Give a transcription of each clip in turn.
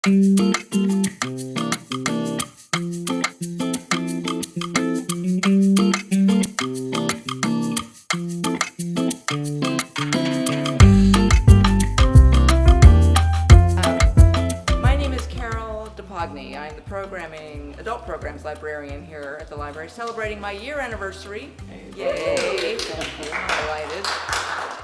My name is Carol DePogny. I'm the adult programs librarian here at the library, celebrating my year anniversary. Yay! Thank you. I'm delighted.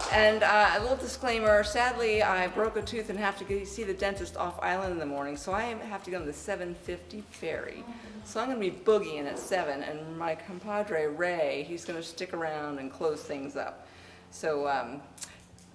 And a little disclaimer, sadly, I broke a tooth and have to see the dentist off island in the morning, so I have to go on the 7:50 ferry. So I'm going to be boogieing at 7, and my compadre, Ray, he's going to stick around and close things up. So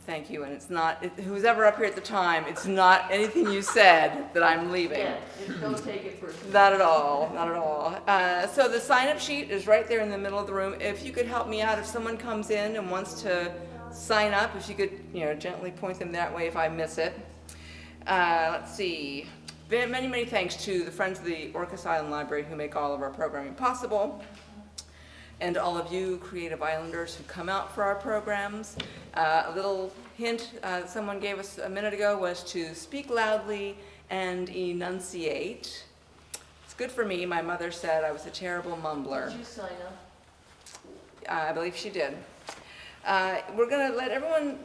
thank you, and it's not, who's ever up here at the time, it's not anything you said that I'm leaving. Yeah, don't take it personally. Not at all, not at all. So the sign-up sheet is right there in the middle of the room. If you could help me out, if someone comes in and wants to sign up, if you could, gently point them that way if I miss it. Let's see. Many, many thanks to the Friends of the Orcas Island Library who make all of our programming possible, and all of you creative islanders who come out for our programs. A little hint someone gave us a minute ago was to speak loudly and enunciate. It's good for me. My mother said I was a terrible mumbler. Did you sign up? I believe she did. We're going to let everyone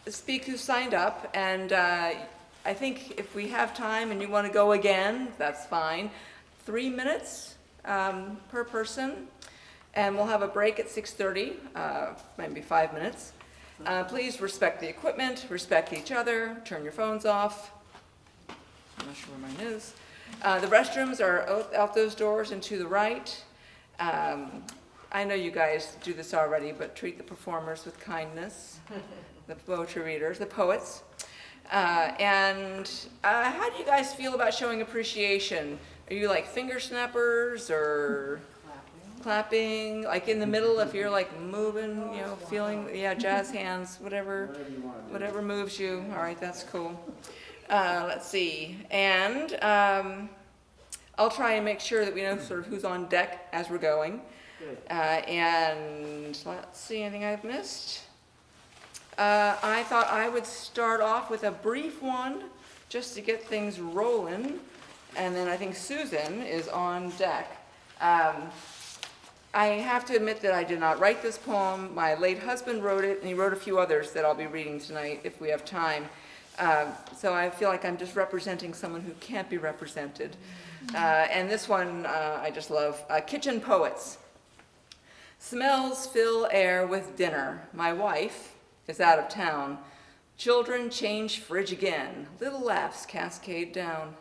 speak who signed up, and I think if we have time and you want to go again, that's fine. 3 minutes per person, and we'll have a break at 6:30, maybe 5 minutes. Please respect the equipment, respect each other, turn your phones off. I'm not sure where mine is. The restrooms are out those doors and to the right. I know you guys do this already, but treat the performers with kindness, the poetry readers, the poets. And how do you guys feel about showing appreciation? Are you like finger snappers or clapping? Like in the middle, if you're like moving, feeling, jazz hands, whatever moves you. All right, that's cool. Let's see. And I'll try and make sure that we know sort of who's on deck as we're going. And let's see, anything I've missed? I thought I would start off with a brief one just to get things rolling, and then I think Susan is on deck. I have to admit that I did not write this poem. My late husband wrote it, and he wrote a few others that I'll be reading tonight if we have time. So I feel like I'm just representing someone who can't be represented. And this one I just love. Kitchen Poets. Smells fill air with dinner. My wife is out of town. Children change fridge again. Little laughs cascade down.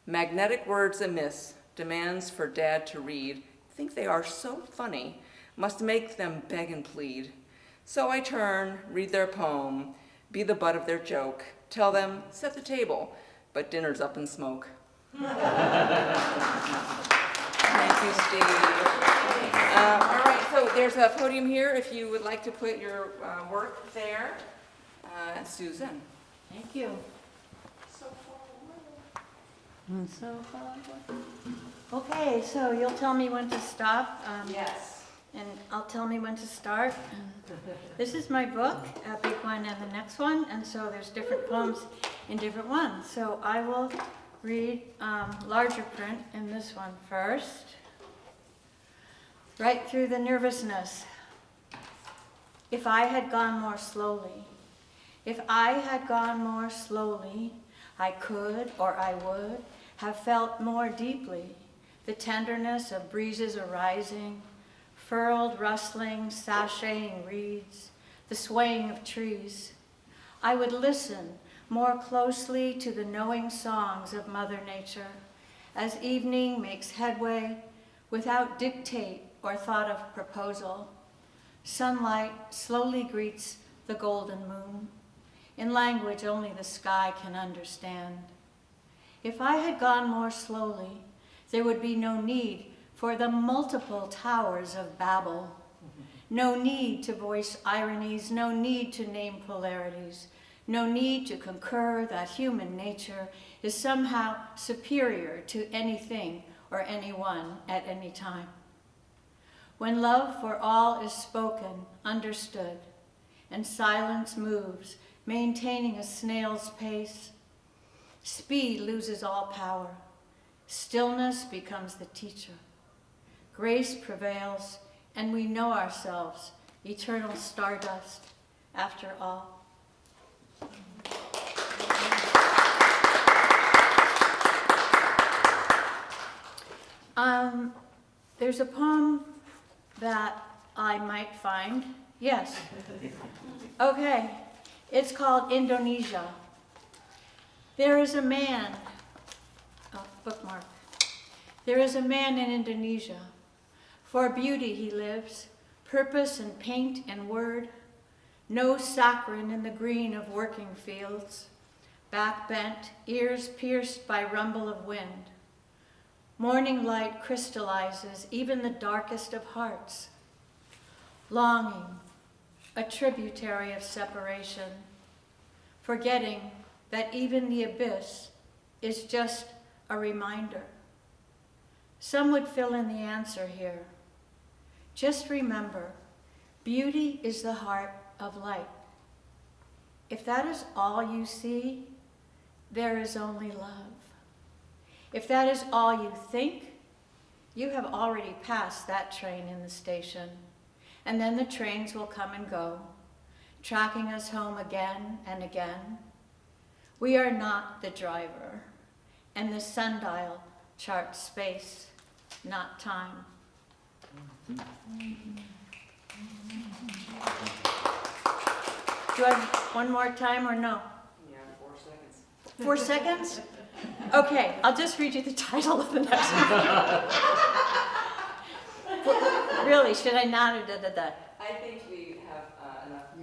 Magnetic words amiss. Demands for dad to read. Think they are so funny. Must make them beg and plead. So I turn, read their poem, be the butt of their joke. Tell them, set the table, but dinner's up in smoke. Thank you, Steve. All right, so there's a podium here if you would like to put your work there. Susan. Thank you. So far away. Okay, so you'll tell me when to stop. Yes. And I'll tell me when to start. This is my book, a big one and the next one, and so there's different poems in different ones. So I will read larger print in this one first. Right through the nervousness. If I had gone more slowly, if I had gone more slowly, I could, or I would, have felt more deeply the tenderness of breezes arising, furled, rustling, sashaying reeds, the swaying of trees. I would listen more closely to the knowing songs of Mother Nature as evening makes headway without dictate or thought of proposal. Sunlight slowly greets the golden moon in language only the sky can understand. If I had gone more slowly, there would be no need for the multiple towers of Babel. No need to voice ironies, no need to name polarities, no need to concur that human nature is somehow superior to anything or anyone at any time. When love for all is spoken, understood, and silence moves, maintaining a snail's pace, Speed loses all power. Stillness becomes the teacher. Grace prevails, and we know ourselves, eternal stardust, after all. There's a poem that I might find. Yes. Okay. It's called Indonesia. There is a man, bookmark. There is a man in Indonesia. For beauty he lives, purpose and paint and word. No saccharine in the green of working fields. Back bent, ears pierced by rumble of wind. Morning light crystallizes even the darkest of hearts. Longing, a tributary of separation, forgetting that even the abyss is just a reminder. Some would fill in the answer here. Just remember, beauty is the heart of light. If that is all you see, there is only love. If that is all you think, you have already passed that train in the station, and then the trains will come and go, tracking us home again and again. We are not the driver, and the sundial charts space, not time. Do I have one more time or no? Yeah, 4 seconds. 4 seconds? Okay, I'll just read you the title of the next one. Really, should I not or da-da-da? I think we have enough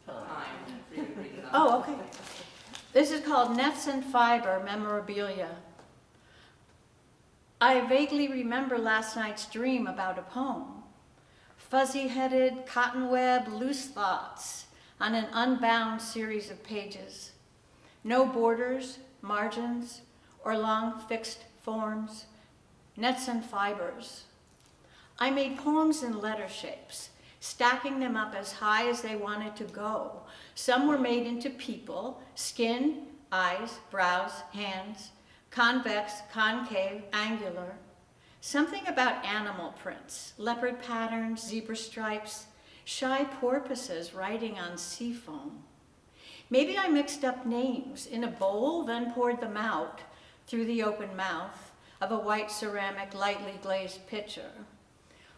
time for you to read it. Oh, okay. This is called Nets and Fiber Memorabilia. I vaguely remember last night's dream about a poem. Fuzzy-headed, cotton-web, loose thoughts on an unbound series of pages. No borders, margins, or long fixed forms. Nets and fibers. I made poems in letter shapes, stacking them up as high as they wanted to go. Some were made into people, skin, eyes, brows, hands, convex, concave, angular. Something about animal prints, leopard patterns, zebra stripes, shy porpoises riding on sea foam. Maybe I mixed up names in a bowl, then poured them out through the open mouth of a white ceramic lightly glazed pitcher.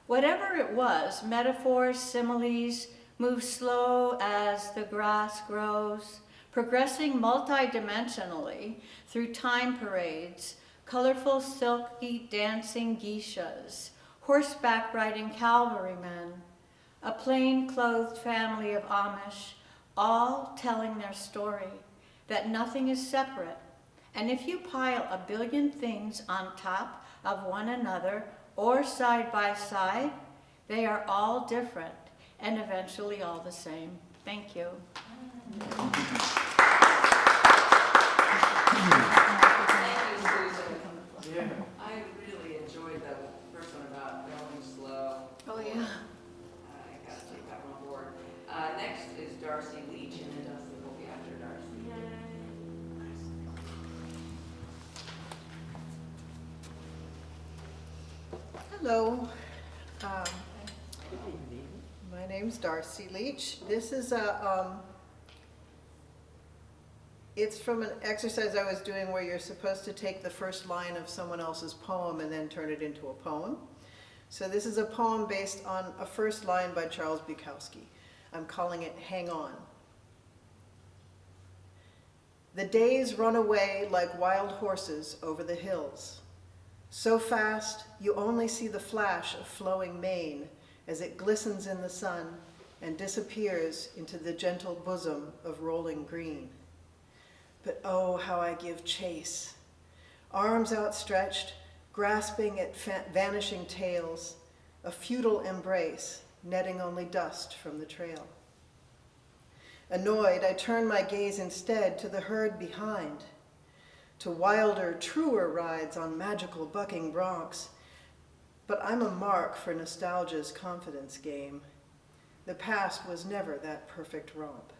Whatever it was, metaphors, similes, move slow as the grass grows, progressing multidimensionally through time parades, colorful, silky, dancing geishas, horseback riding cavalrymen, a plain-clothed family of Amish, all telling their story, that nothing is separate. And if you pile a billion things on top of one another or side by side, they are all different and eventually all the same. Thank you. Thank you, Susan. Yeah. I really enjoyed the first one about going slow. Oh, yeah. I gotta take that one on board. Next is Darcy Leach, and then Dustin will be after Darcy. Hello. My name's Darcy Leach. This is it's from an exercise I was doing where you're supposed to take the first line of someone else's poem and then turn it into a poem. So this is a poem based on a first line by Charles Bukowski. I'm calling it Hang On. The days run away like wild horses over the hills. So fast, you only see the flash of flowing mane as it glistens in the sun and disappears into the gentle bosom of rolling green. But oh, how I give chase. Arms outstretched, grasping at vanishing tails, a futile embrace, netting only dust from the trail. Annoyed, I turn my gaze instead to the herd behind, to wilder, truer rides on magical bucking broncs. But I'm a mark for nostalgia's confidence game. The past was never that perfect romp.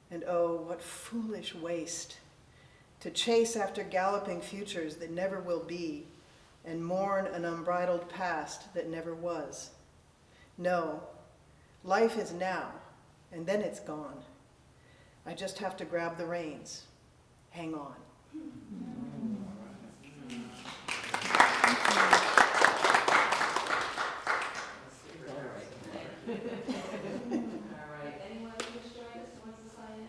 And oh, what foolish waste. to chase after galloping futures that never will be, and mourn an unbridled past that never was. No, life is now, and then it's gone. I just have to grab the reins. Hang on. All right, anyone who's joined us who wants to sign in?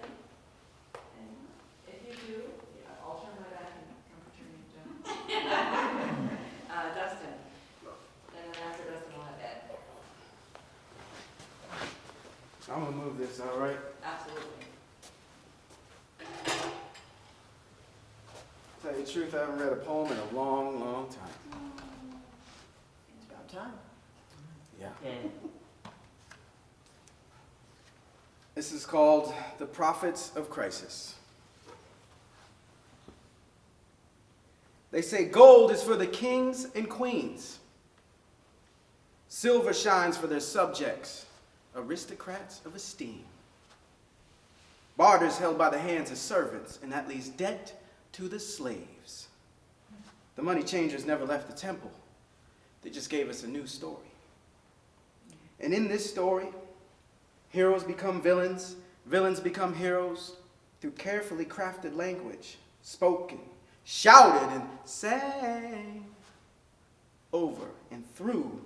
Anyone? If you do, yeah, I'll turn my back and come turn you down. Dustin, and then after Dustin, we'll have Ed. I'm gonna move this, all right? Absolutely. Tell you the truth, I haven't read a poem in a long, long time. It's about time. Yeah. This is called The Prophets of Crisis. They say gold is for the kings and queens. Silver shines for their subjects, aristocrats of esteem. Barters held by the hands of servants, and that leaves debt to the slaves. The money changers never left the temple. They just gave us a new story. And in this story, heroes become villains, villains become heroes through carefully crafted language, spoken, shouted, and sang over and through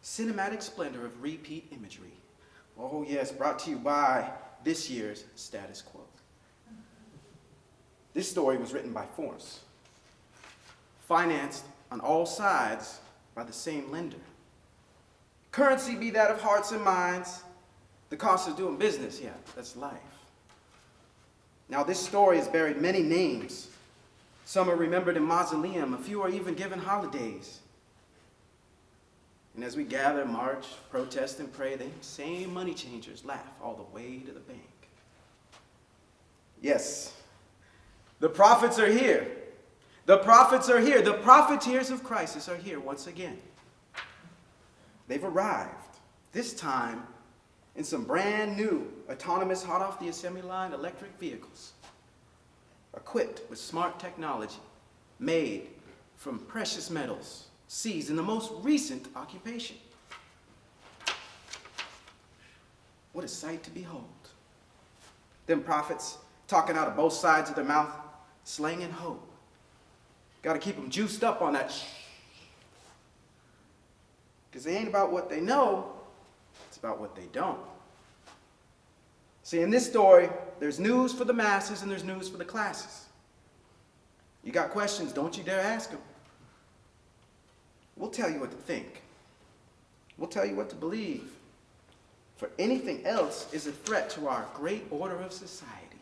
cinematic splendor of repeat imagery. Oh yes, brought to you by this year's Status Quo. This story was written by force, financed on all sides by the same lender. Currency be that of hearts and minds, the cost of doing business, yeah, that's life. Now this story has buried many names. Some are remembered in mausoleum, a few are even given holidays. And as we gather, march, protest, and pray, the same money changers laugh all the way to the bank. Yes, the prophets are here. The prophets are here. The profiteers of crisis are here once again. They've arrived, this time in some brand new autonomous hot off the assembly line electric vehicles, equipped with smart technology, made from precious metals, seized in the most recent occupation. What a sight to behold. Them prophets talking out of both sides of their mouth, slanging hope. Got to keep them juiced up on that because it ain't about what they know, it's about what they don't. See, in this story, there's news for the masses and there's news for the classes. You got questions, don't you dare ask them. We'll tell you what to think. We'll tell you what to believe. For anything else is a threat to our great order of society.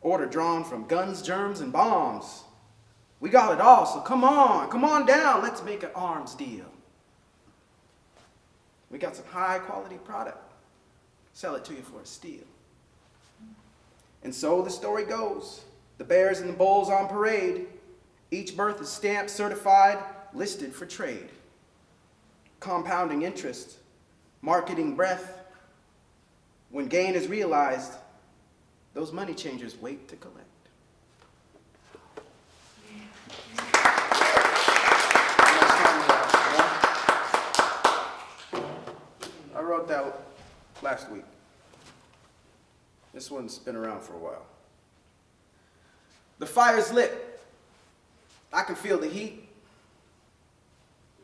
Order drawn from guns, germs, and bombs. We got it all, so come on down, let's make an arms deal. We got some high quality product. Sell it to you for a steal. And so the story goes. The bears and the bulls on parade. Each berth is stamped, certified, listed for trade. Compounding interest, marketing breath. When gain is realized, those money changers wait to collect. I wrote that last week. This one's been around for a while. The fire's lit. I can feel the heat.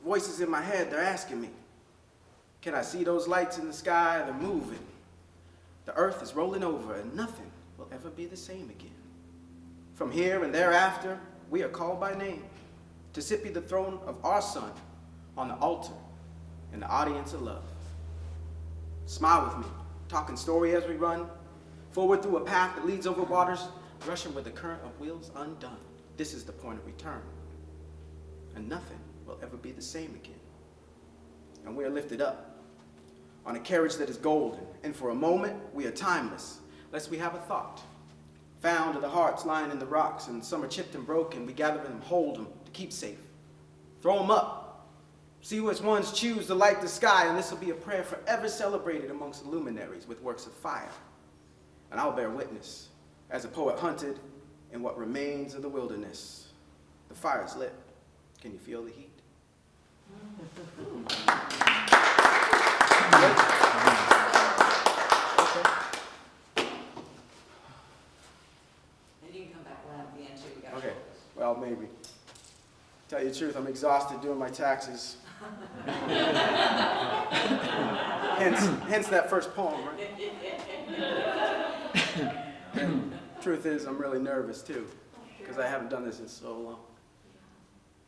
Voices in my head, they're asking me, can I see those lights in the sky? They're moving. The earth is rolling over and nothing will ever be the same again. From here and thereafter, we are called by name to sit be the throne of our Son on the altar in the audience of love. Smile with me, talking story as we run, forward through a path that leads over waters, rushing with the current of wheels undone. This is the point of return, and nothing will ever be the same again. And we are lifted up on a carriage that is golden, and for a moment we are timeless, lest we have a thought. Found are the hearts lying in the rocks, and some are chipped and broken. We gather them, hold them to keep safe. Throw them up. See which ones choose to light the sky, and this will be a prayer forever celebrated amongst the luminaries with works of fire. And I'll bear witness, as a poet hunted in what remains of the wilderness. The fire is lit. Can you feel the heat? And you can come back around at the end too. We got Okay, well, maybe. Tell you the truth, I'm exhausted doing my taxes. hence that first poem, right? And truth is, I'm really nervous too, because I haven't done this in so long.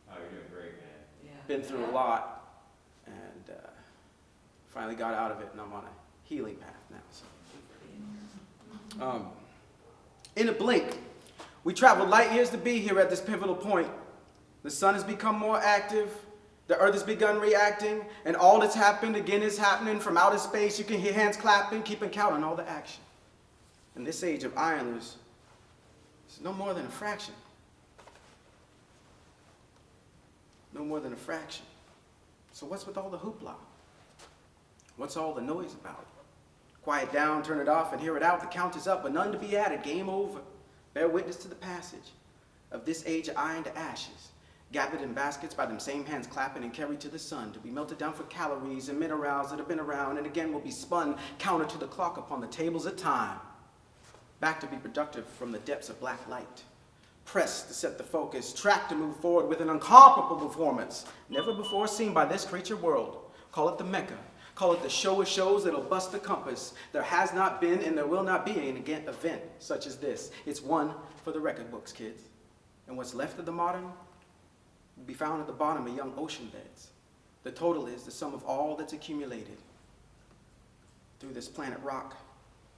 Oh, you're doing great, man. Yeah. Been through a lot, and finally got out of it, and I'm on a healing path now. So. In a blink, we traveled light years to be here at this pivotal point. The sun has become more active, the earth has begun reacting, and all that's happened again is happening from outer space. You can hear hands clapping, keeping count on all the action. In this age of ironers, it's no more than a fraction. No more than a fraction. So what's with all the hoopla? What's all the noise about? Quiet down, turn it off, and hear it out. The count is up, but none to be added. Game over. Bear witness to the passage of this age of iron to ashes, gathered in baskets by them same hands clapping and carried to the sun to be melted down for calories and minerals that have been around and again will be spun counter to the clock upon the tables of time, back to be productive from the depths of black light. Press to set the focus, track to move forward with an incomparable performance, never before seen by this creature world. Call it the Mecca. Call it the show of shows that'll bust the compass. There has not been and there will not be an event such as this. It's one for the record books, kids. And what's left of the modern will be found at the bottom of young ocean beds. The total is the sum of all that's accumulated through this planet rock.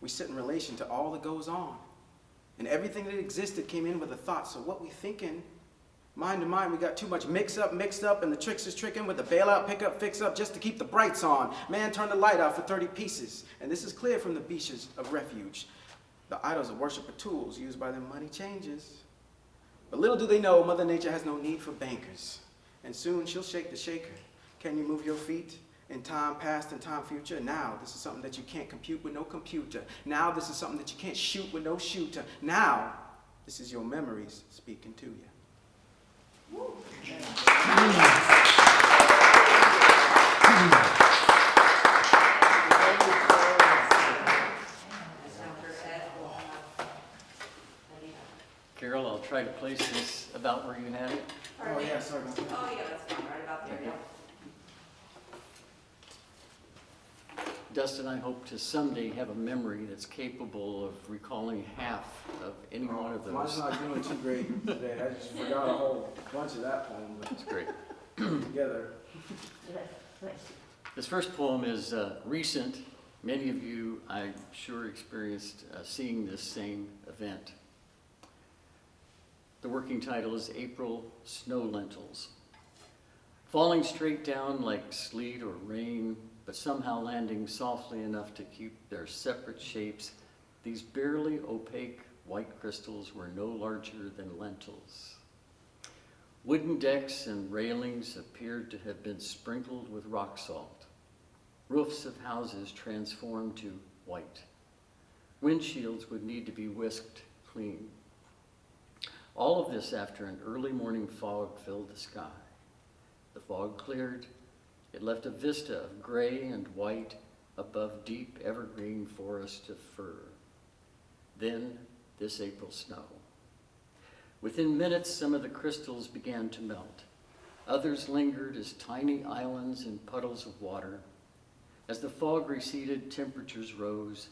We sit in relation to all that goes on. And everything that existed came in with a thought. So what we thinking, mind to mind, we got too much mixed up, and the tricks is tricking with the bailout, pick up, fix up, just to keep the brights on. Man turned the light out for 30 pieces. And this is clear from the beaches of refuge. The idols of worship are tools used by them money changers. But little do they know, Mother Nature has no need for bankers. And soon she'll shake the shaker. Can you move your feet? In time past and time future. Now this is something that you can't compute with no computer. Now this is something that you can't shoot with no shooter. Now this is your memories speaking to you. Carol, I'll try to place this about where you had it. Oh yeah, sorry about that. Oh, yeah, that's fine, right about there, yeah. Dustin, I hope to someday have a memory that's capable of recalling half of any one of Mine's those. not doing too great today. I just forgot a whole bunch of that poem That's great. together. This first poem is recent. Many of you, I'm sure, experienced seeing this same event. The working title is April Snow Lentils. Falling straight down like sleet or rain, but somehow landing softly enough to keep their separate shapes, these barely opaque white crystals were no larger than lentils. Wooden decks and railings appeared to have been sprinkled with rock salt. Roofs of houses transformed to white. Windshields would need to be whisked clean. All of this after an early morning fog filled the sky. The fog cleared. It left a vista of gray and white above deep evergreen forest of fir. Then this April snow. Within minutes, some of the crystals began to melt. Others lingered as tiny islands in puddles of water. As the fog receded, temperatures rose.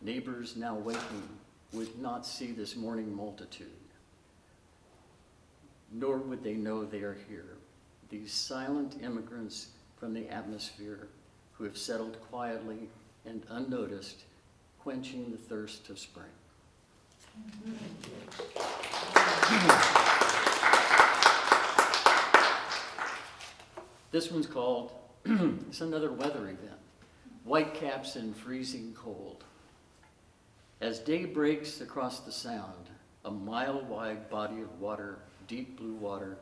Neighbors now waking would not see this morning multitude, nor would they know they are here. These silent immigrants from the atmosphere who have settled quietly and unnoticed, quenching the thirst of spring. This one's called, it's another weather event, Whitecaps in Freezing Cold. As day breaks across the sound, a mile-wide body of water, deep blue water,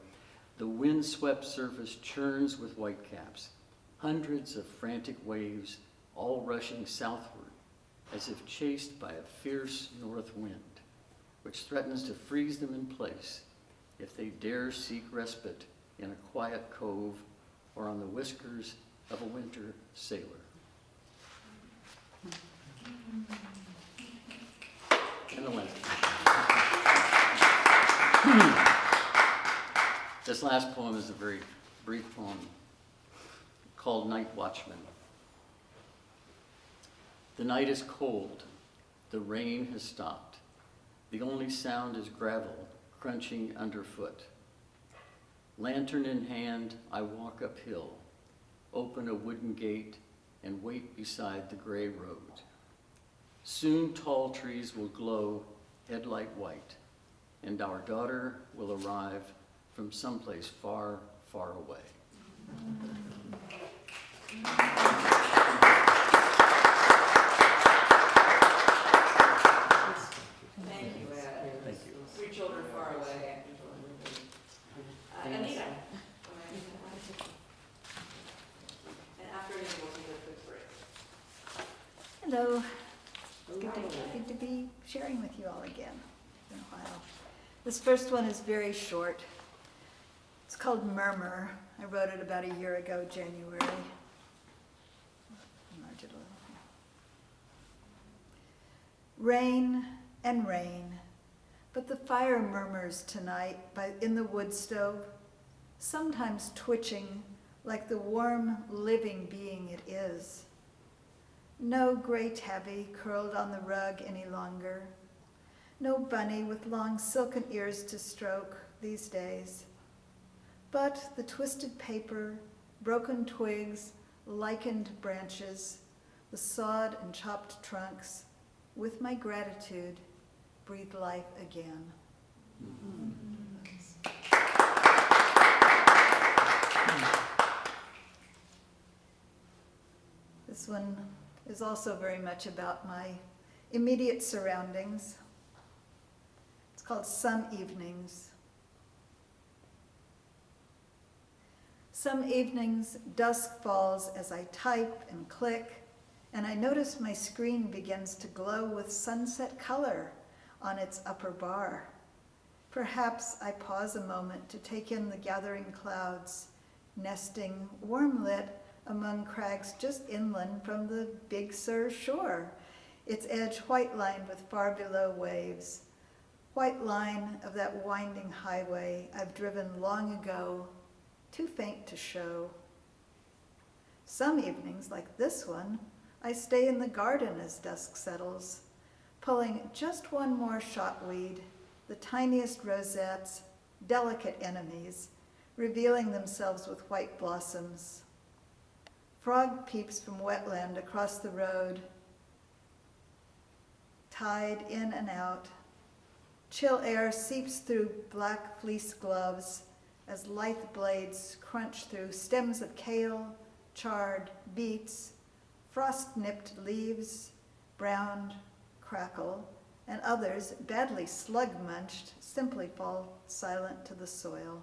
the wind-swept surface churns with whitecaps, hundreds of frantic waves, all rushing southward, as if chased by a fierce north wind. which threatens to freeze them in place if they dare seek respite in a quiet cove or on the whiskers of a winter sailor. And the lantern. This last poem is a very brief poem called Night Watchman. The night is cold. The rain has stopped. The only sound is gravel crunching underfoot. Lantern in hand, I walk uphill, open a wooden gate, and wait beside the gray road. Soon tall trees will glow headlight white, and our daughter will arrive from someplace far, far away. Thank you, Ed. Thank you. Three children far away. Anita. And after Anita, we'll take a quick break. Hello. Good to be sharing with you all again. It's been a while. This first one is very short. It's called Murmur. I wrote it about a year ago, January. Enlarge it a little. Rain and rain, but the fire murmurs tonight in the wood stove, sometimes twitching like the warm, living being it is. No gray tabby curled on the rug any longer. No bunny with long silken ears to stroke these days. But the twisted paper, broken twigs, lichened branches, the sawed and chopped trunks, with my gratitude, breathe life again. This one is also very much about my immediate surroundings. It's called Some Evenings. Some evenings, dusk falls as I type and click, and I notice my screen begins to glow with sunset color on its upper bar. Perhaps I pause a moment to take in the gathering clouds, nesting, warm-lit among crags just inland from the Big Sur shore, its edge white-lined with far below waves, white line of that winding highway I've driven long ago, too faint to show. Some evenings, like this one, I stay in the garden as dusk settles, pulling just one more shotweed, the tiniest rosettes, delicate enemies, revealing themselves with white blossoms. Frog peeps from wetland across the road, tide in and out. Chill air seeps through black fleece gloves as lithe blades crunch through stems of kale, charred beets, frost-nipped leaves, browned, crackle, and others, badly slug-munched, simply fall silent to the soil.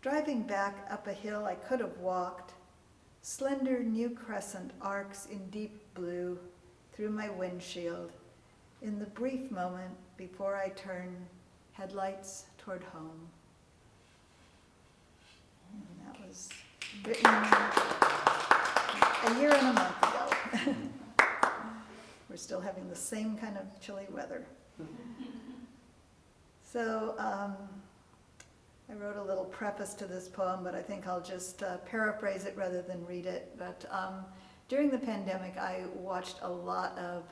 Driving back up a hill I could have walked, slender new crescent arcs in deep blue through my windshield in the brief moment before I turn headlights toward home. And that was written a year and a month ago. We're still having the same kind of chilly weather. So I wrote a little preface to this poem, but I think I'll just paraphrase it rather than read it. But during the pandemic, I watched a lot of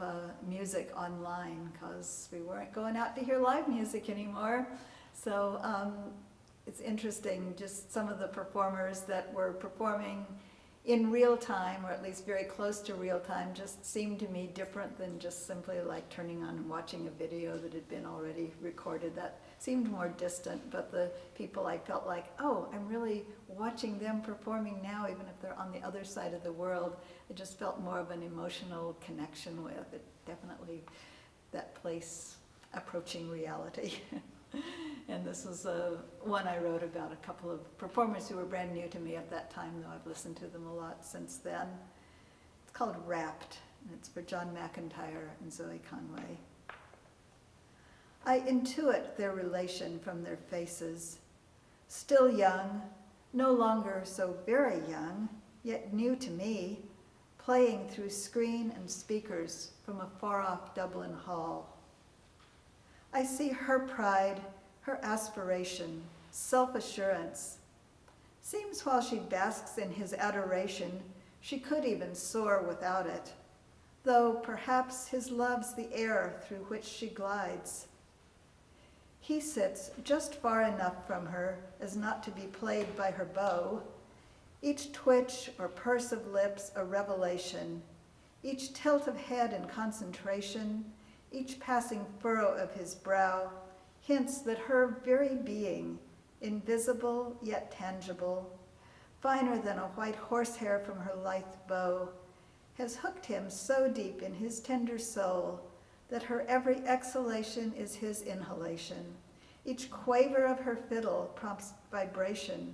music online because we weren't going out to hear live music anymore. So it's interesting, just some of the performers that were performing in real time, or at least very close to real time, just seemed to me different than just simply like turning on and watching a video that had been already recorded. That seemed more distant, but the people I felt like, oh, I'm really watching them performing now, even if they're on the other side of the world. I just felt more of an emotional connection with it. Definitely that place approaching reality. And this was one I wrote about a couple of performers who were brand new to me at that time, though I've listened to them a lot since then. It's called Wrapped, and it's for John McIntyre and Zoe Conway. I intuit their relation from their faces. Still young, no longer so very young, yet new to me, playing through screen and speakers from a far-off Dublin hall. I see her pride, her aspiration, self-assurance. Seems while she basks in his adoration, she could even soar without it, though perhaps his love's the air through which she glides. He sits just far enough from her as not to be played by her bow, each twitch or purse of lips a revelation, each tilt of head in concentration, each passing furrow of his brow, hints that her very being, invisible yet tangible, finer than a white horsehair from her lithe bow, has hooked him so deep in his tender soul that her every exhalation is his inhalation. Each quaver of her fiddle prompts vibration,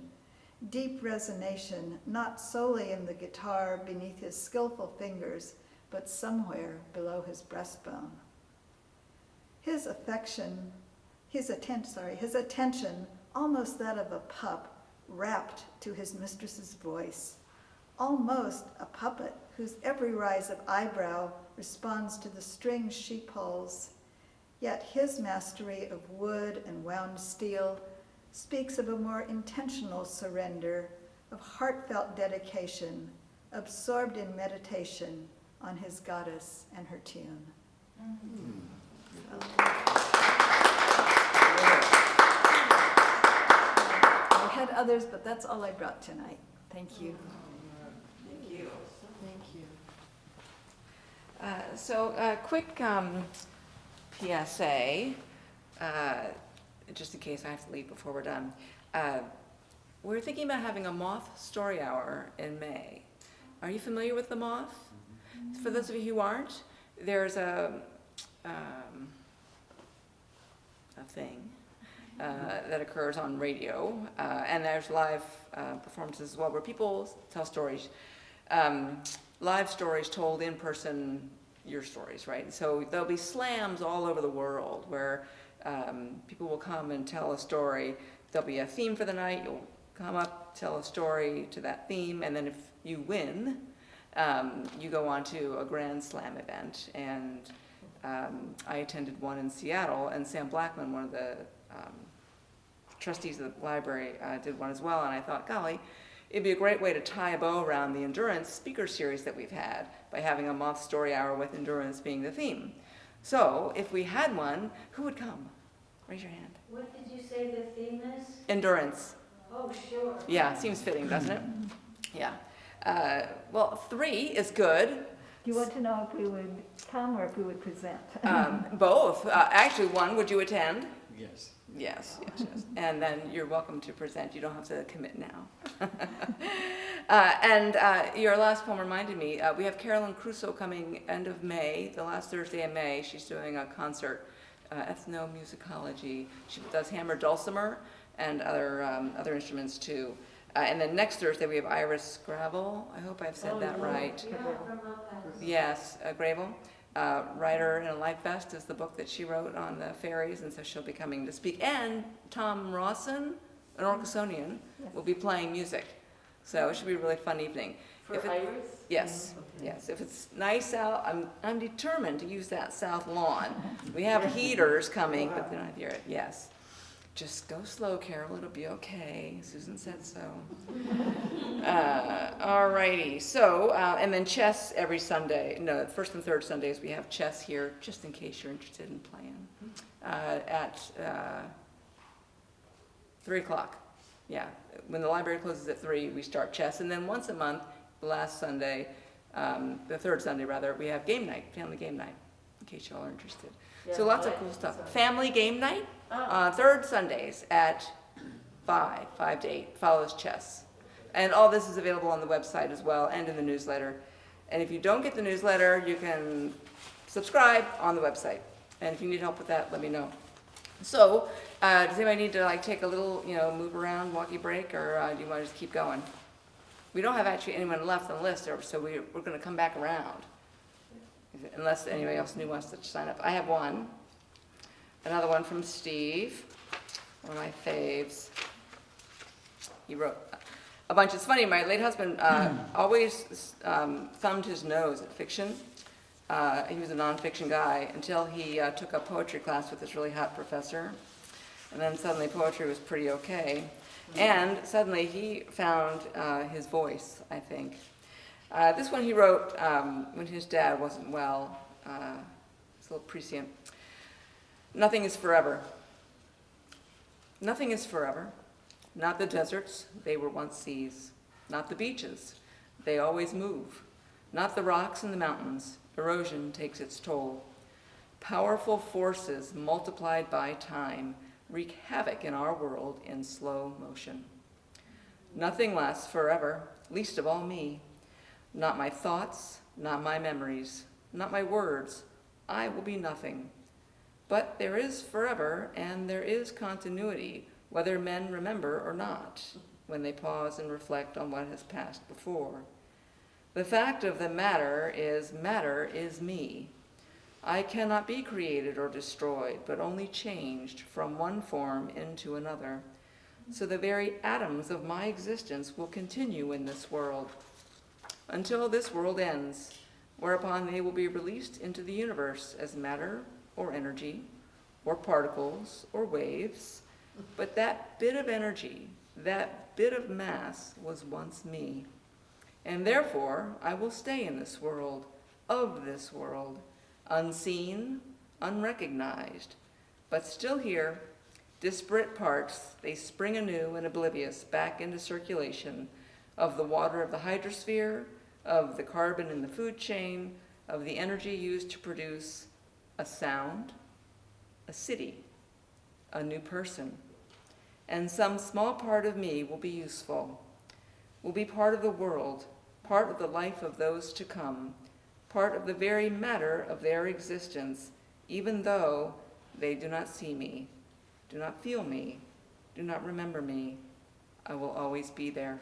deep resonation, not solely in the guitar beneath his skillful fingers, but somewhere below his breastbone. His attention, almost that of a pup, wrapped to his mistress's voice. Almost a puppet whose every rise of eyebrow responds to the strings she pulls. Yet his mastery of wood and wound steel speaks of a more intentional surrender, of heartfelt dedication, absorbed in meditation on his goddess and her tune. I had others, but that's all I brought tonight. Thank you. Thank you. Thank you. Quick PSA, just in case I have to leave before we're done. We're thinking about having a Moth story hour in May. Are you familiar with the Moth? For those of you who aren't, there's a thing that occurs on radio, and there's live performances as well, where people tell stories, live stories told in person, your stories, right? So there'll be slams all over the world where people will come and tell a story. There'll be a theme for the night. You'll come up, tell a story to that theme, and then if you win, you go on to a Grand Slam event. And I attended one in Seattle, and Sam Blackman, one of the trustees of the library, did one as well, and I thought, golly, it'd be a great way to tie a bow around the endurance speaker series that we've had by having a Moth story hour with endurance being the theme. So if we had one, who would come? Raise your hand. What did you say the theme is? Endurance. Oh, sure. Yeah, seems fitting, doesn't it? Yeah. Well, 3 is good. Do you want to know if we would come or if we would present? Both. Actually, 1, would you attend? Yes. Yes. And then you're welcome to present. You don't have to commit now. Your last poem reminded me, we have Carolyn Crusoe coming end of May, the last Thursday in May. She's doing a concert, ethnomusicology. She does hammered dulcimer and other instruments too. And then next Thursday we have Iris Gravel. I hope I've said that right. Yeah, from Orcas. Yes, Gravel. Writer in a Life Vest is the book that she wrote on the fairies, and so she'll be coming to speak. And Tom Rawson, an Orcasonian, will be playing music. So it should be a really fun evening. For Iris? Yes, yes. If it's nice out, I'm determined to use that south lawn. We have heaters coming, but they're not here. Yes. Just go slow, Carol. It'll be okay. Susan said so. All righty. So, and then chess every Sunday. No, first and third Sundays we have chess here, just in case you're interested in playing. At 3 o'clock. Yeah. When the library closes at 3, we start chess. And then once a month, the last Sunday, the third Sunday rather, we have game night, family game night, in case y'all are interested. Yeah, So lots of what? cool stuff. Sorry. Family game night, third Sundays at 5 to 8, follows chess. And all this is available on the website as well and in the newsletter. And if you don't get the newsletter, you can subscribe on the website. And if you need help with that, let me know. So, does anybody need to take a little, move around, walkie break, or do you want to just keep going? We don't have actually anyone left on the list, so we're going to come back around. Unless anybody else new wants to sign up. I have one. Another one from Steve, one of my faves. He wrote a bunch. It's funny, my late husband always thumbed his nose at fiction. He was a nonfiction guy until he took a poetry class with this really hot professor. And then suddenly poetry was pretty okay. And suddenly he found his voice, I think. This one he wrote when his dad wasn't well. It's a little prescient. Nothing is forever. Nothing is forever. Not the deserts, they were once seas. Not the beaches, they always move. Not the rocks and the mountains, erosion takes its toll. Powerful forces multiplied by time wreak havoc in our world in slow motion. Nothing lasts forever, least of all me. Not my thoughts, not my memories, not my words. I will be nothing. But there is forever and there is continuity, whether men remember or not, when they pause and reflect on what has passed before. The fact of the matter is me. I cannot be created or destroyed, but only changed from one form into another. So the very atoms of my existence will continue in this world until this world ends, whereupon they will be released into the universe as matter or energy or particles or waves. But that bit of energy, that bit of mass was once me. And therefore, I will stay in this world, of this world, unseen, unrecognized, but still here, disparate parts, they spring anew and oblivious back into circulation of the water of the hydrosphere, of the carbon in the food chain, of the energy used to produce a sound, a city, a new person. And some small part of me will be useful, will be part of the world, part of the life of those to come, part of the very matter of their existence, even though they do not see me, do not feel me, do not remember me. I will always be there.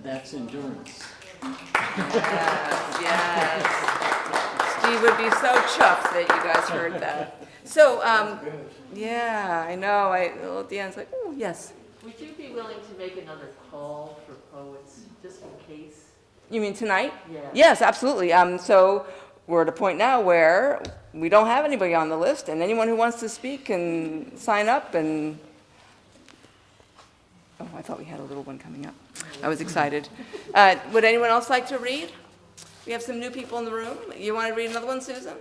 That's endurance. Yes, yes. Steve would be so chuffed that you guys heard that. So, yeah, I know. At the end, it's like, oh, yes. Would you be willing to make another call for poets, just in case? You mean tonight? Yeah. Yes, absolutely. So we're at a point now where we don't have anybody on the list, and anyone who wants to speak can sign up. And oh, I thought we had a little one coming up. I was excited. Would anyone else like to read? We have some new people in the room. You want to read another one, Susan?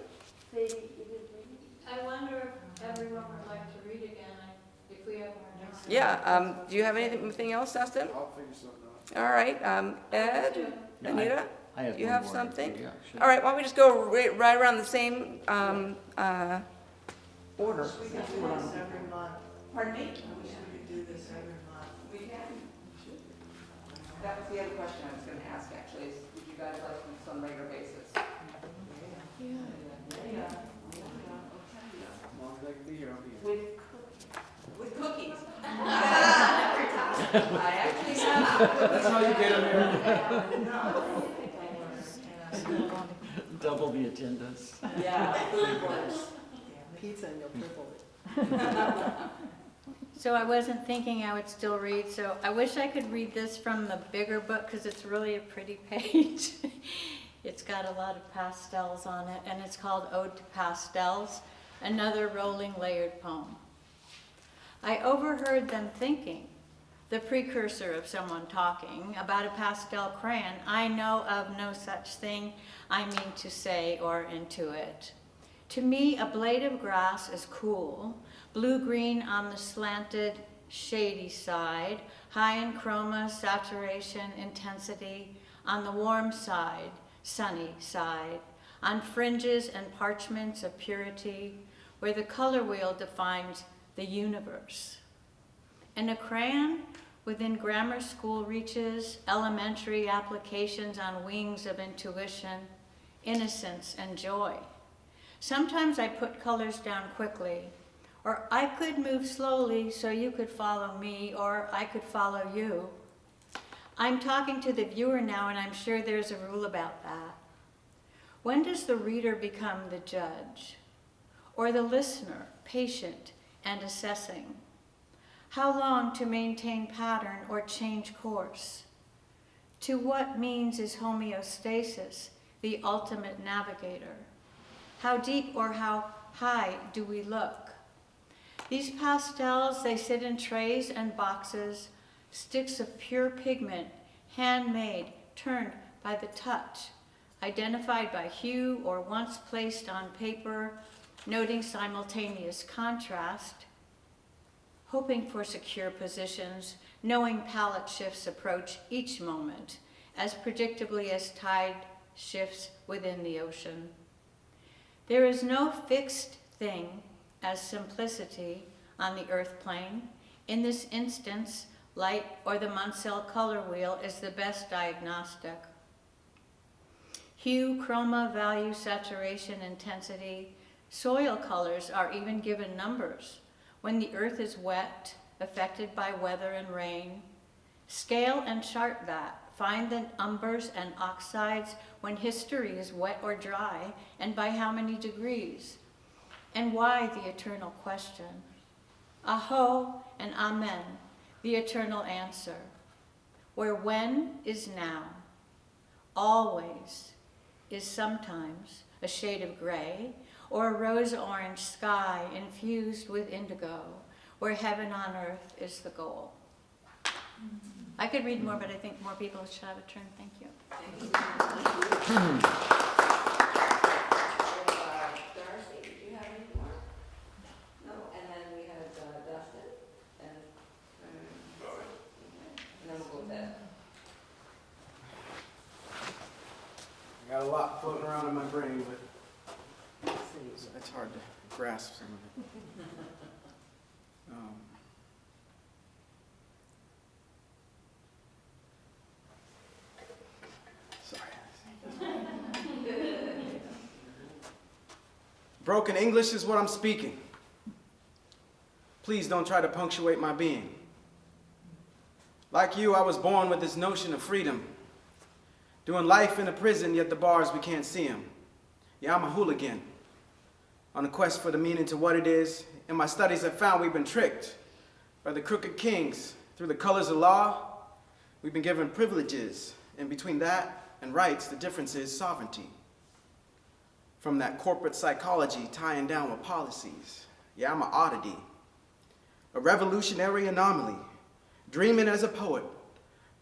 I wonder if everyone would like to read again, if we have our next. Yeah. Do you have anything else, Dustin? I'll figure something out. All right. Ed, Yeah, Anita, I have you one have more. something? Yeah, sure. All right. Why don't we just go right around the same order? Every month. Pardon me? I wish we could do this every month. We can. That was the other question I was going to ask, actually, is would you guys like this on a regular basis? As long as I can be here, I'll be here. With cookies. I actually have cookies. That's how you get them here. Double the attendance. Yeah, food works. Pizza and you'll triple it. So I wasn't thinking I would still read, so I wish I could read this from the bigger book because it's really a pretty page. It's got a lot of pastels on it, and it's called Ode to Pastels, another rolling layered poem. I overheard them thinking, the precursor of someone talking, about a pastel crayon. I know of no such thing, I mean to say or intuit. To me, a blade of grass is cool, blue-green on the slanted, shady side, high in chroma, saturation, intensity, on the warm side, sunny side, on fringes and parchments of purity, where the color wheel defines the universe. And a crayon within grammar school reaches, elementary applications on wings of intuition, innocence and joy. Sometimes I put colors down quickly, or I could move slowly so you could follow me, or I could follow you. I'm talking to the viewer now, and I'm sure there's a rule about that. When does the reader become the judge? or the listener, patient and assessing? How long to maintain pattern or change course? To what means is homeostasis the ultimate navigator? How deep or how high do we look? These pastels, they sit in trays and boxes, sticks of pure pigment, handmade, turned by the touch, identified by hue or once placed on paper, noting simultaneous contrast, hoping for secure positions, knowing palette shifts approach each moment, as predictably as tide shifts within the ocean. There is no fixed thing as simplicity on the earth plane. In this instance, light or the Munsell color wheel is the best diagnostic. Hue, chroma, value, saturation, intensity, soil colors are even given numbers. When the earth is wet, affected by weather and rain, scale and chart that. Find the umbers and oxides when history is wet or dry, and by how many degrees. And why the eternal question? Aho and amen, the eternal answer. Where when is now, always is sometimes a shade of gray, or a rose-orange sky infused with indigo, where heaven on earth is the goal. I could read more, but I think more people should have a turn. Thank you. Darcy, did you have any more? No, and then we had Dustin, and then we'll go with that. I got a lot floating around in my brain, but it's hard to grasp some of it. Sorry. Broken English is what I'm speaking. Please don't try to punctuate my being. Like you, I was born with this notion of freedom. Doing life in a prison, yet the bars we can't see them. Yeah, I'm a hooligan. On a quest for the meaning to what it is. In my studies, I've found we've been tricked by the crooked kings. Through the colors of law, we've been given privileges. And between that and rights, the difference is sovereignty. From that corporate psychology tying down with policies. Yeah, I'm an oddity. A revolutionary anomaly. Dreaming as a poet.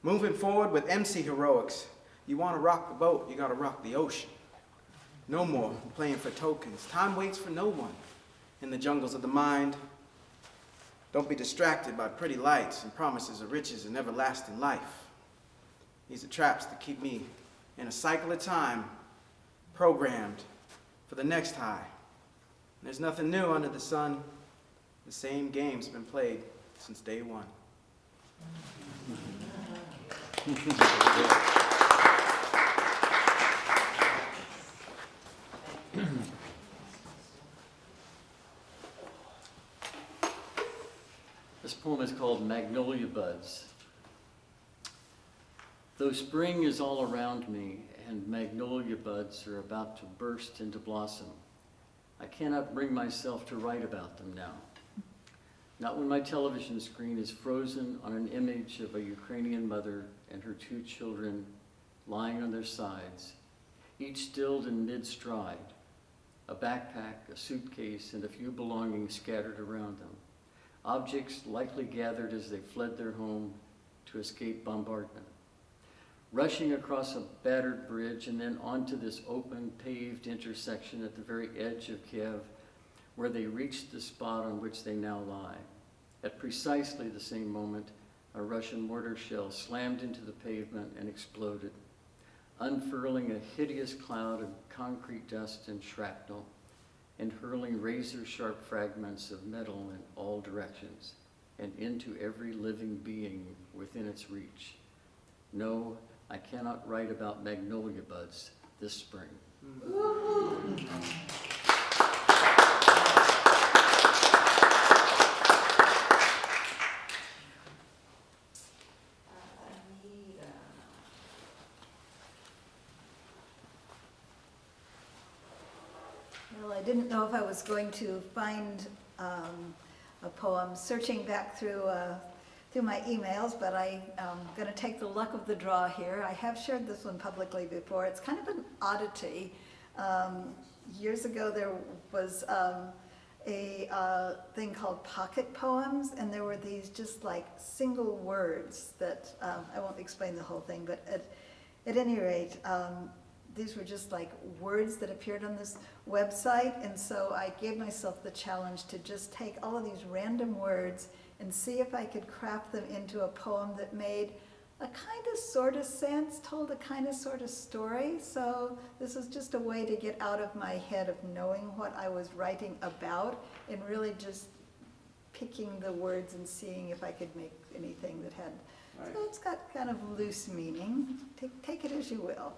Moving forward with MC heroics. You want to rock the boat, you got to rock the ocean. No more playing for tokens. Time waits for no one in the jungles of the mind. Don't be distracted by pretty lights and promises of riches and everlasting life. These are traps that keep me in a cycle of time, programmed for the next high. And there's nothing new under the sun. The same game's been played since day one. This poem is called Magnolia Buds. Though spring is all around me and magnolia buds are about to burst into blossom, I cannot bring myself to write about them now. Not when my television screen is frozen on an image of a Ukrainian mother and her 2 children lying on their sides, each stilled in mid-stride, a backpack, a suitcase, and a few belongings scattered around them. Objects likely gathered as they fled their home to escape bombardment. Rushing across a battered bridge and then onto this open, paved intersection at the very edge of Kiev, where they reached the spot on which they now lie. At precisely the same moment, a Russian mortar shell slammed into the pavement and exploded, unfurling a hideous cloud of concrete dust and shrapnel, and hurling razor-sharp fragments of metal in all directions and into every living being within its reach. No, I cannot write about magnolia buds this spring. Well, I didn't know if I was going to find a poem searching back through my emails, but I'm going to take the luck of the draw here. I have shared this one publicly before. It's kind of an oddity. Years ago there was a thing called pocket poems, and there were these just like single words that, I won't explain the whole thing, but at any rate, these were just like words that appeared on this website, and so I gave myself the challenge to just take all of these random words and see if I could craft them into a poem that made a kind of sort of sense, told a kind of sort of story. So this is just a way to get out of my head of knowing what I was writing about and really just picking the words and seeing if I could make anything that had, Right. so it's got kind of loose meaning. Take it as you will.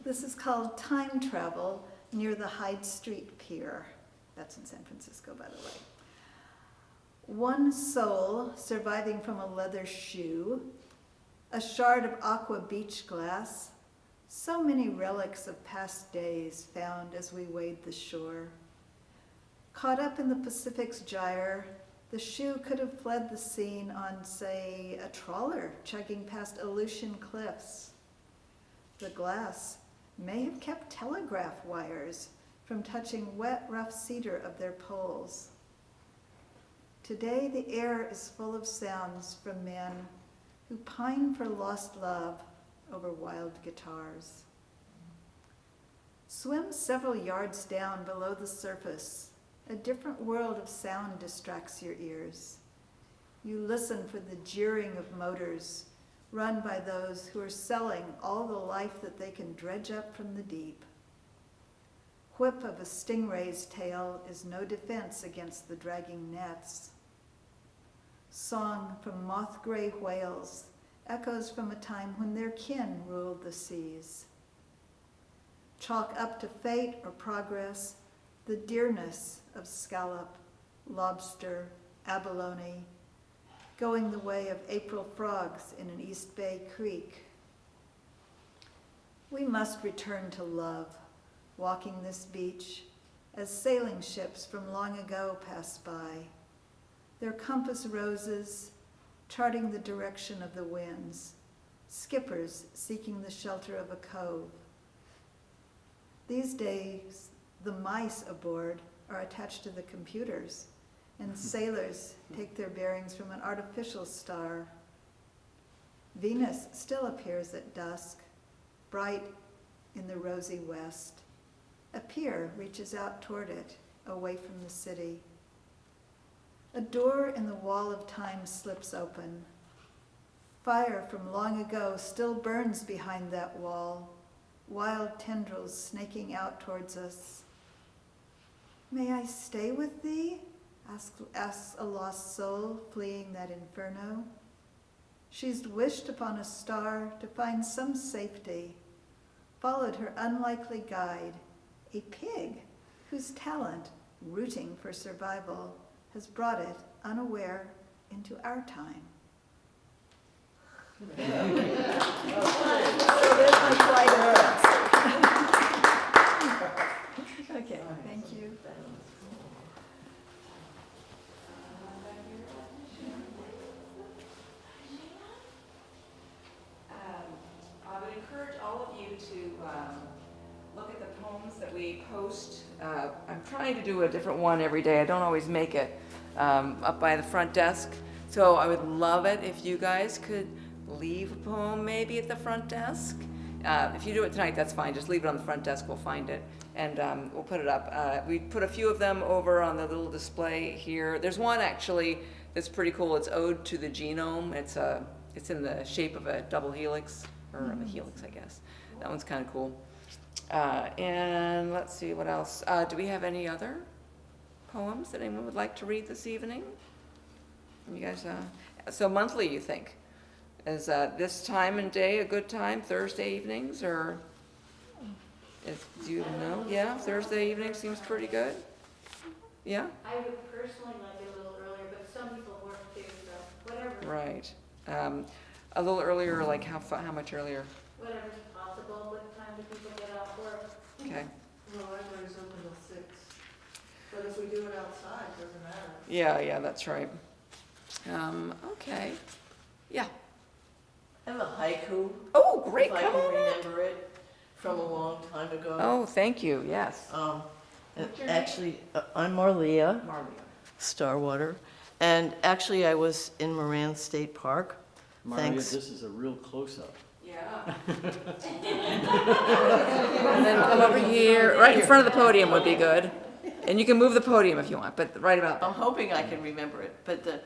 This is called Time Travel Near the Hyde Street Pier. That's in San Francisco, by the way. One soul surviving from a leather shoe, a shard of aqua beach glass, so many relics of past days found as we wade the shore. Caught up in the Pacific's gyre, the shoe could have fled the scene on, say, a trawler chugging past Aleutian cliffs. The glass may have kept telegraph wires from touching wet, rough cedar of their poles. Today the air is full of sounds from men who pine for lost love over wild guitars. Swim several yards down below the surface. A different world of sound distracts your ears. You listen for the jeering of motors run by those who are selling all the life that they can dredge up from the deep. Whip of a stingray's tail is no defense against the dragging nets. Song from moth-gray whales echoes from a time when their kin ruled the seas. Chalk up to fate or progress the dearness of scallop, lobster, abalone, going the way of April frogs in an East Bay creek. We must return to love, walking this beach as sailing ships from long ago pass by, their compass roses charting the direction of the winds, skippers seeking the shelter of a cove. These days, the mice aboard are attached to the computers, and sailors take their bearings from an artificial star. Venus still appears at dusk, bright in the rosy west. A pier reaches out toward it, away from the city. A door in the wall of time slips open. Fire from long ago still burns behind that wall, wild tendrils snaking out towards us. May I stay with thee? Asks a lost soul fleeing that inferno. She's wished upon a star to find some safety, followed her unlikely guide, a pig whose talent, rooting for survival, has brought it, unaware, into our time. So there's my flight of Okay, thank you. I would encourage all of you to look at the poems that we post. I'm trying to do a different one every day. I don't always make it up by the front desk. So I would love it if you guys could leave a poem maybe at the front desk. If you do it tonight, that's fine. Just leave it on the front desk. We'll find it and we'll put it up. We put a few of them over on the little display here. There's one actually that's pretty cool. It's Ode to the Genome. It's in the shape of a double helix, or of a helix, I guess. That one's kind of cool. And let's see what else. Do we have any other poems that anyone would like to read this evening? You guys, so monthly, you think? Is this time and day a good time? Thursday evenings, or do you know? Yeah, Thursday evening seems pretty good. Yeah. I would personally like it a little earlier, but some people work too, so whatever. Right. A little earlier, like how much earlier? Whatever's possible. What time do people get off work? Okay. The library's open till 6. we do it outside, doesn't matter. Yeah, that's right. Okay, yeah. I have a haiku. Oh, great, If I come can on up. remember it from a long time ago. Oh, thank you, yes. Actually, I'm Marlia Starwater, and actually I was in Moran State Park. Maria, Thanks. this is a real close-up. Yeah. And then come over here, right in front of the podium would be good. And you can move the podium if you want, but right about I'm there. hoping I can remember it, but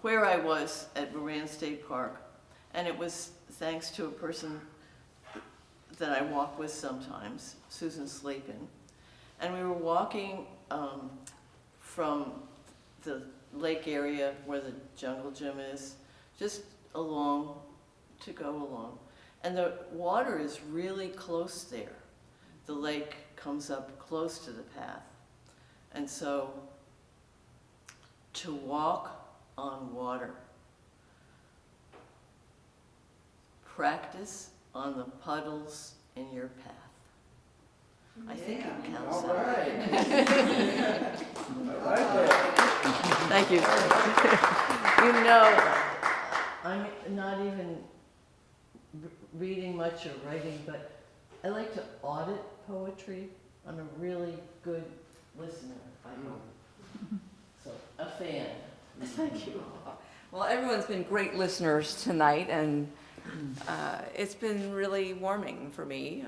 where I was at Moran State Park, and it was thanks to a person that I walk with sometimes, Susan Slapin, and we were walking from the lake area where the jungle gym is, just along, to go along. And the water is really close there. The lake comes up close to the path. And so, to walk on water, practice on the puddles in your path. I think it counts All out. right. I like that. Thank you. You know, I'm not even reading much or writing, but I like to audit poetry. I'm a really good listener, I hope. So, a fan. Thank you. Well, everyone's been great listeners tonight, and it's been really warming for me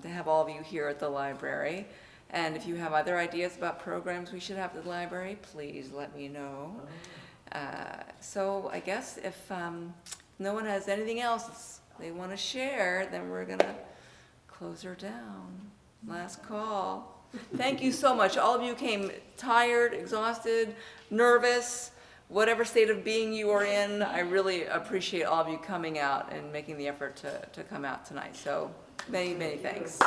to have all of you here at the library. And if you have other ideas about programs we should have at the library, please let me know. So I guess if no one has anything else they want to share, then we're going to close her down. Last call. Thank you so much. All of you came tired, exhausted, nervous, whatever state of being you are in. I really appreciate all of you coming out and making the effort to come out tonight. So many, many thanks.